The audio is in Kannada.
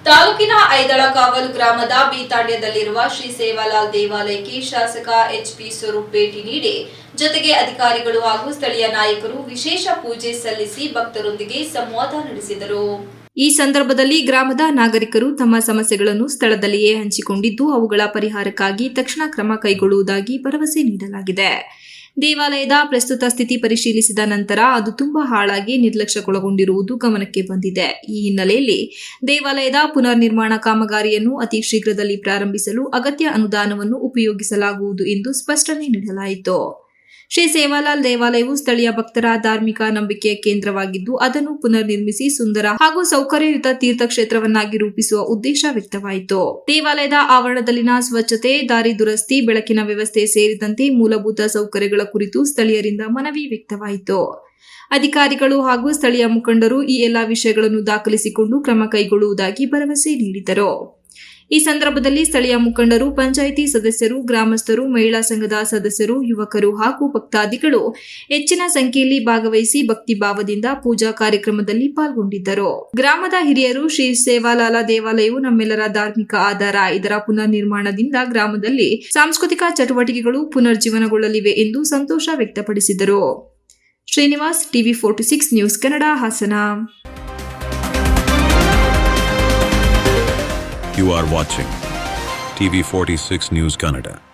ತಾಲೂಕಿನ ಐದಳಕಾವಲು ಗ್ರಾಮದ ಬೀತಾಂಡ್ಯದಲ್ಲಿರುವ ಶ್ರೀ ಸೇವಾಲಾಲ್ ದೇವಾಲಯಕ್ಕೆ ಶಾಸಕ ಎಚ್ಪಿ ಸ್ವರೂಪ್ ಭೇಟಿ ನೀಡಿ ಜೊತೆಗೆ ಅಧಿಕಾರಿಗಳು ಹಾಗೂ ಸ್ಥಳೀಯ ನಾಯಕರು ವಿಶೇಷ ಪೂಜೆ ಸಲ್ಲಿಸಿ ಭಕ್ತರೊಂದಿಗೆ ಸಂವಾದ ನಡೆಸಿದರು. ಈ ಸಂದರ್ಭದಲ್ಲಿ ಗ್ರಾಮದ ನಾಗರಿಕರು ತಮ್ಮ ಸಮಸ್ಯೆಗಳನ್ನು ಸ್ಥಳದಲ್ಲಿಯೇ ಹಂಚಿಕೊಂಡಿದ್ದು ಅವುಗಳ ಪರಿಹಾರಕ್ಕಾಗಿ ತಕ್ಷಣ ಕ್ರಮ ಕೈಗೊಳ್ಳುವುದಾಗಿ ಭರವಸೆ ನೀಡಲಾಗಿದೆ. ದೇವಾಲಯದ ಪ್ರಸ್ತುತ ಸ್ಥಿತಿ ಪರಿಶೀಲಿಸಿದ ನಂತರ ಅದು ತುಂಬಾ ಹಾಳಾಗಿ ನಿರ್ಲಕ್ಷ್ಯಕ್ಕೊಳಗೊಂಡಿರುವುದು ಗಮನಕ್ಕೆ ಬಂದಿದೆ. ಈ ಹಿನ್ನೆಲೆಯಲ್ಲಿ ದೇವಾಲಯದ ಪುನರ್ ನಿರ್ಮಾಣ ಕಾಮಗಾರಿಯನ್ನು ಅತಿ ಶೀಘ್ರದಲ್ಲಿ ಪ್ರಾರಂಭಿಸಲು ಅಗತ್ಯ ಅನುದಾನವನ್ನು ಉಪಯೋಗಿಸಲಾಗುವುದು ಎಂದು ಸ್ಪಷ್ಟನೆ ನೀಡಲಾಯಿತು. ಶ್ರೀ ಸೇವಾಲಾಲ್ ದೇವಾಲಯವು ಸ್ಥಳೀಯ ಭಕ್ತರ ಧಾರ್ಮಿಕ ನಂಬಿಕೆಯ ಕೇಂದ್ರವಾಗಿದ್ದು ಅದನ್ನು ಪುನರ್ ನಿರ್ಮಿಸಿ ಸುಂದರ ಹಾಗೂ ಸೌಕರ್ಯಯುತ ತೀರ್ಥಕ್ಷೇತ್ರವನ್ನಾಗಿ ರೂಪಿಸುವ ಉದ್ದೇಶ ವ್ಯಕ್ತವಾಯಿತು. ದೇವಾಲಯದ ಆವರಣದಲ್ಲಿನ ಸ್ವಚ್ಛತೆ, ದಾರಿ ದುರಸ್ತಿ, ಬೆಳಕಿನ ವ್ಯವಸ್ಥೆ ಸೇರಿದಂತೆ ಮೂಲಭೂತ ಸೌಕರ್ಯಗಳ ಕುರಿತು ಸ್ಥಳೀಯರಿಂದ ಮನವಿ ವ್ಯಕ್ತವಾಯಿತು. ಅಧಿಕಾರಿಗಳು ಹಾಗೂ ಸ್ಥಳೀಯ ಮುಖಂಡರು ಈ ಎಲ್ಲಾ ವಿಷಯಗಳನ್ನು ದಾಖಲಿಸಿಕೊಂಡು ಕ್ರಮ ಕೈಗೊಳ್ಳುವುದಾಗಿ ಭರವಸೆ ನೀಡಿದರು. ಈ ಸಂದರ್ಭದಲ್ಲಿ ಸ್ಥಳೀಯ ಮುಖಂಡರು, ಪಂಚಾಯಿತಿ ಸದಸ್ಯರು, ಗ್ರಾಮಸ್ಥರು, ಮಹಿಳಾ ಸಂಘದ ಸದಸ್ಯರು, ಯುವಕರು ಹಾಗೂ ಭಕ್ತಾದಿಗಳು ಹೆಚ್ಚಿನ ಸಂಖ್ಯೆಯಲ್ಲಿ ಭಾಗವಹಿಸಿ ಭಕ್ತಿಭಾವದಿಂದ ಪೂಜಾ ಕಾರ್ಯಕ್ರಮದಲ್ಲಿ ಪಾಲ್ಗೊಂಡಿದ್ದರು. ಗ್ರಾಮದ ಹಿರಿಯರು, ಶ್ರೀ ಸೇವಾಲಾಲ ದೇವಾಲಯವು ನಮ್ಮೆಲ್ಲರ ಧಾರ್ಮಿಕ ಆಧಾರ. ಇದರ ಪುನರ್ ನಿರ್ಮಾಣದಿಂದ ಗ್ರಾಮದಲ್ಲಿ ಸಾಂಸ್ಕೃತಿಕ ಚಟುವಟಿಕೆಗಳು ಪುನರ್ಜೀವನಗೊಳ್ಳಲಿವೆ ಎಂದು ಸಂತೋಷ ವ್ಯಕ್ತಪಡಿಸಿದರು. Srinivas, TV 46 news Kannada, Hassan. You are watching TV 46 News Kannada.